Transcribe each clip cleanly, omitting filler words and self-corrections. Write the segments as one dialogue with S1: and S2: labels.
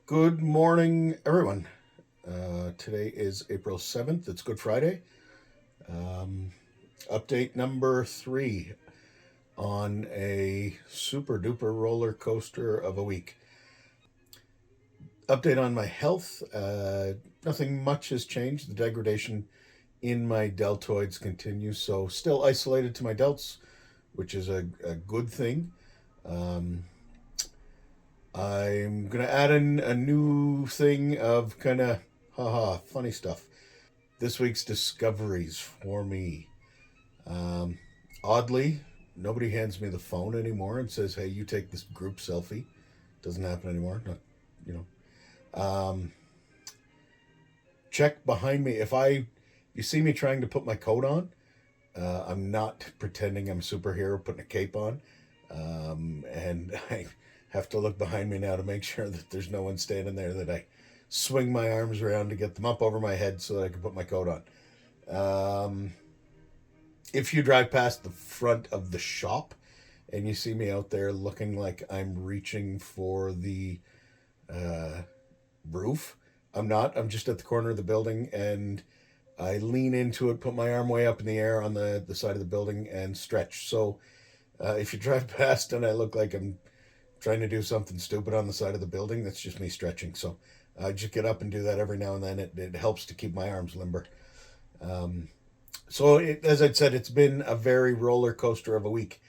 S1: Good morning, everyone. Today is April 7th. It's Good Friday. Um, Update number 3 on a super duper roller coaster of a week. Update on my health. Nothing much has changed. The degradation in my deltoids continues, so still isolated to my delts, which is a good thing. Um, I'm going to add in a new thing of kind of haha funny stuff. This week's discoveries for me. Um, Oddly, nobody hands me the phone anymore and says, "Hey, you take this group selfie." Doesn't happen anymore. Not, you know. Check behind me. You see me trying to put my coat on, I'm not pretending I'm a superhero putting a cape on, and I have to look behind me now to make sure that there's no one standing there. That I swing my arms around to get them up over my head so that I can put my coat on. If you drive past the front of the shop and you see me out there looking like I'm reaching for the uh, roof, I'm not. I'm just at the corner of the building and I lean into it, put my arm way up in the air on the side of the building and stretch. So if you drive past and I look like I'm trying to do something stupid on the side of the building, that's just me stretching. So I just get up and do that every now and then. It helps to keep my arms limber. Um, as I said, it's been a very roller coaster of a week.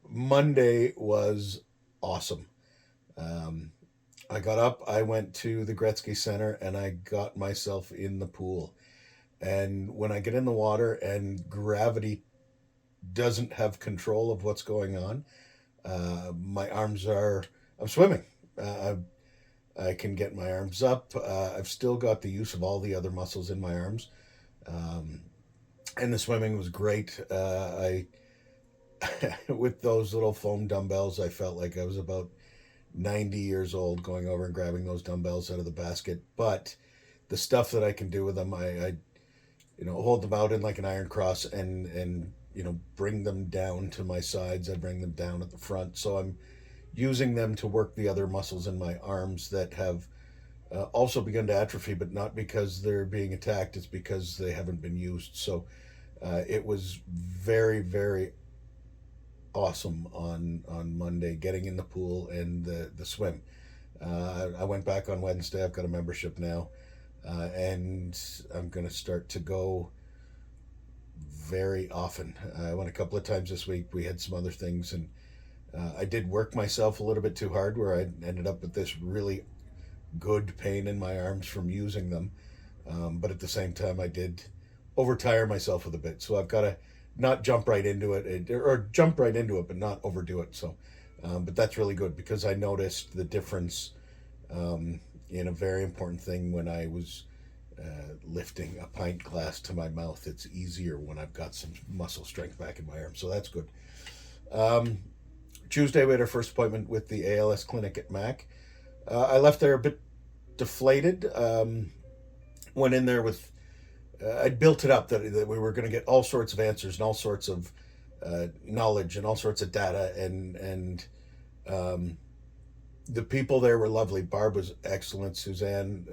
S1: Monday was awesome. Um, I got up, I went to the Gretzky Center, and I got myself in the pool. And when I get in the water and gravity doesn't have control of what's going on, my arms are. I'm swimming. I can get my arms up. I've still got the use of all the other muscles in my arms. Um, and the swimming was great. I with those little foam dumbbells, I felt like I was about 90 years old going over and grabbing those dumbbells out of the basket. But the stuff that I can do with them, I hold them out in like an iron cross and bring them down to my sides. I bring them down at the front, so I'm using them to work the other muscles in my arms that have also begun to atrophy, but not because they're being attacked. It's because they haven't been used. So it was very, very awesome on Monday, getting in the pool and the swim. I went back on Wednesday. I've got a membership now, and I'm going to start to go very often. I went a couple of times this week. We had some other things, and I did work myself a little bit too hard, where I ended up with this really good pain in my arms from using them. But at the same time, I did overtire myself with a bit. So I've got to not jump right into it, or jump right into it, but not overdo it. So, but that's really good because I noticed the difference in a very important thing when I was lifting a pint glass to my mouth. It's easier when I've got some muscle strength back in my arm. So that's good. Um, Tuesday, we had our first appointment with the ALS clinic at Mac. I left there a bit deflated. Went in there with I'd built it up that we were going to get all sorts of answers and all sorts of knowledge and all sorts of data, and um, the people there were lovely. Barb was excellent. Suzanne.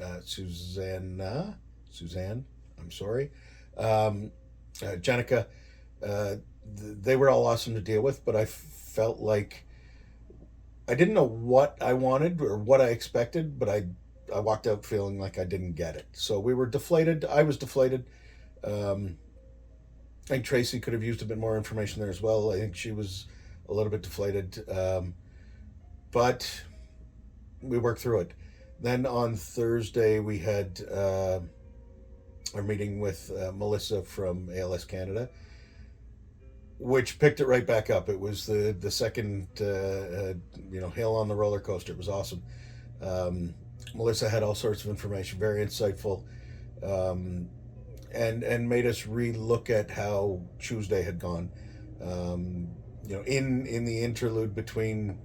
S1: I'm sorry. Um, Jenica. Uh, they were all awesome to deal with, but I felt like I didn't know what I wanted or what I expected, but I walked out feeling like I didn't get it. So we were deflated. I was deflated. Um, I think Tracy could have used a bit more information there as well. I think she was a little bit deflated, but we worked through it. Then on Thursday we had our meeting with Melissa from ALS Canada, which picked it right back up. It was the second hill on the roller coaster. It was awesome. Um, Melissa had all sorts of information, very insightful, um, and made us re-look at how Tuesday had gone. In the interlude between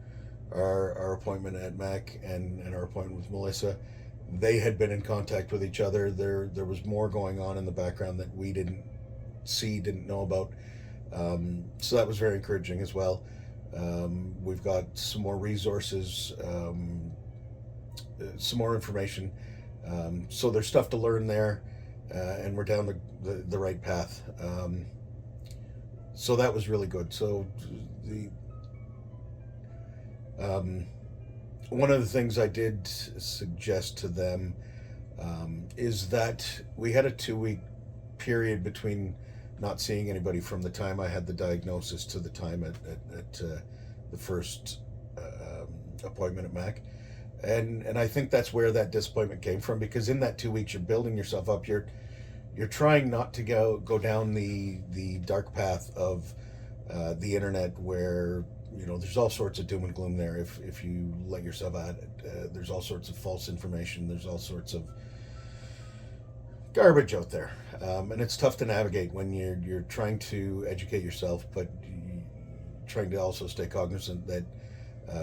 S1: our appointment at Mac and our appointment with Melissa, they had been in contact with each other. There was more going on in the background that we didn't see, didn't know about. So that was very encouraging as well. We've got some more resources some more information. So there's stuff to learn there, and we're down the right path. So that was really good. So the one of the things I did suggest to them is that we had a 2-week period between not seeing anybody from the time I had the diagnosis to the time at the first appointment at Mac. And I think that's where that disappointment came from, because in that 2 weeks you're building yourself up. You're trying not to go down the dark path of the internet, where there's all sorts of doom and gloom there if you let yourself at it. There's all sorts of false information. There's all sorts of garbage out there, and it's tough to navigate when you're trying to educate yourself, but trying to also stay cognizant that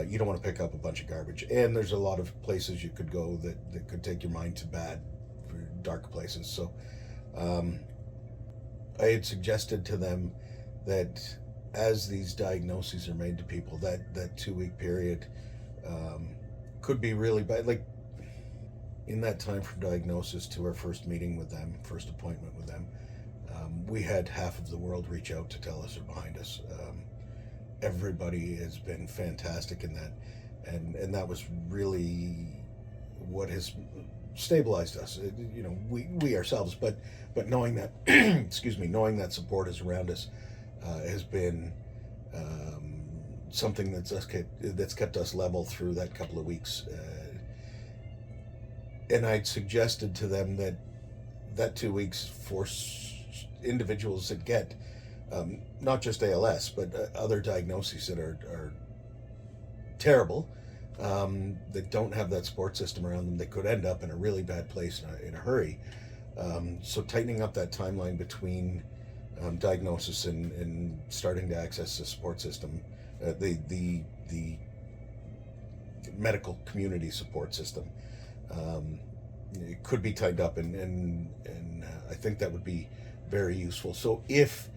S1: you don't want to pick up a bunch of garbage. And there's a lot of places you could go that could take your mind to bad, dark places. So I had suggested to them that as these diagnoses are made to people, that 2-week period could be really bad. Like, in that time from diagnosis to our first meeting with them, first appointment with them, we had half of the world reach out to tell us they're behind us. Everybody has been fantastic in that, and that was really what has stabilized us. We ourselves, but knowing that, excuse me, knowing that support is around us has been something that's kept us level through that couple of weeks. And I'd suggested to them that 2 weeks for individuals that get not just ALS, but other diagnoses that are terrible, that don't have that support system around them, that could end up in a really bad place in a hurry. So tightening up that timeline between diagnosis and starting to access the support system, the medical community support system, it could be tightened up, and I think that would be very useful. So if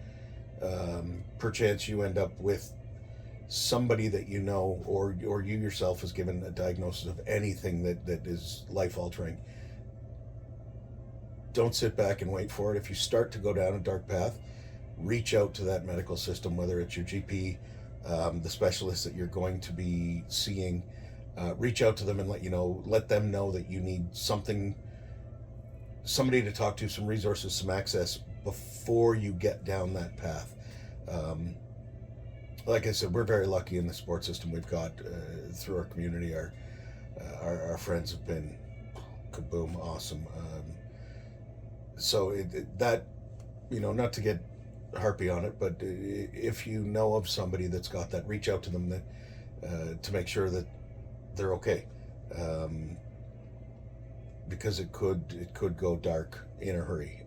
S1: perchance you end up with somebody that you know, or you yourself is given a diagnosis of anything that is life-altering, don't sit back and wait for it. If you start to go down a dark path, reach out to that medical system, whether it's your GP, the specialist that you're going to be seeing. Reach out to them and let them know that you need somebody to talk to, some resources, some access before you get down that path. Like I said, we're very lucky in the support system we've got through our community. Our friends have been kaboom awesome. So that not to get harpy on it, but if you know of somebody that's got that, reach out to them to make sure that they're okay, because it could go dark in a hurry.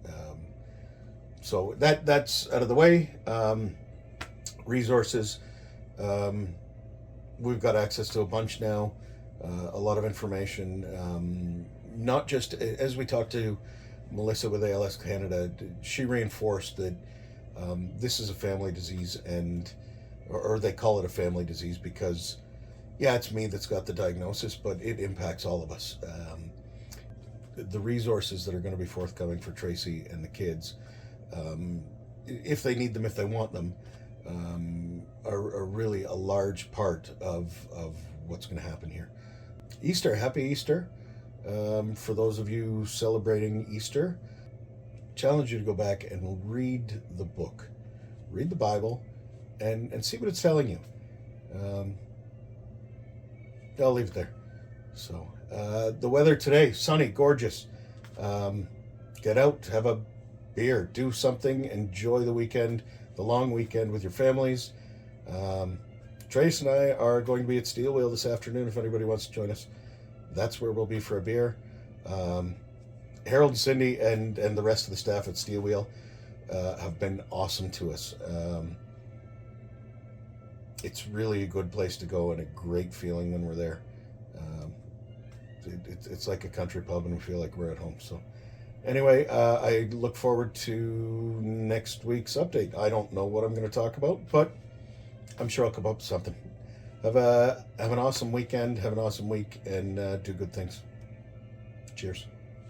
S1: So that's out of the way. Resources, we've got access to a bunch now, a lot of information. Not just as we talked to Melissa with ALS Canada, she reinforced that this is a family disease, or they call it a family disease because, yeah, it's me that's got the diagnosis, but it impacts all of us. The resources that are going to be forthcoming for Tracy and the kids, if they need them, if they want them, are really a large part of what's going to happen here. Easter, happy Easter. For those of you celebrating Easter, challenge you to go back and read the book, read the Bible, and see what it's telling you. I'll leave it there. So the weather today, sunny, gorgeous. Get out, have a beer, do something, enjoy the weekend, the long weekend with your families. Trace and I are going to be at Steel Wheel this afternoon if anybody wants to join us. That's where we'll be for a beer. Harold and Cindy and the rest of the staff at Steel Wheel have been awesome to us. It's really a good place to go and a great feeling when we're there. It's like a country pub and we feel like we're at home. So anyway, I look forward to next week's update. I don't know what I'm going to talk about, but I'm sure I'll come up with something. Have an awesome weekend, have an awesome week, and do good things. Cheers.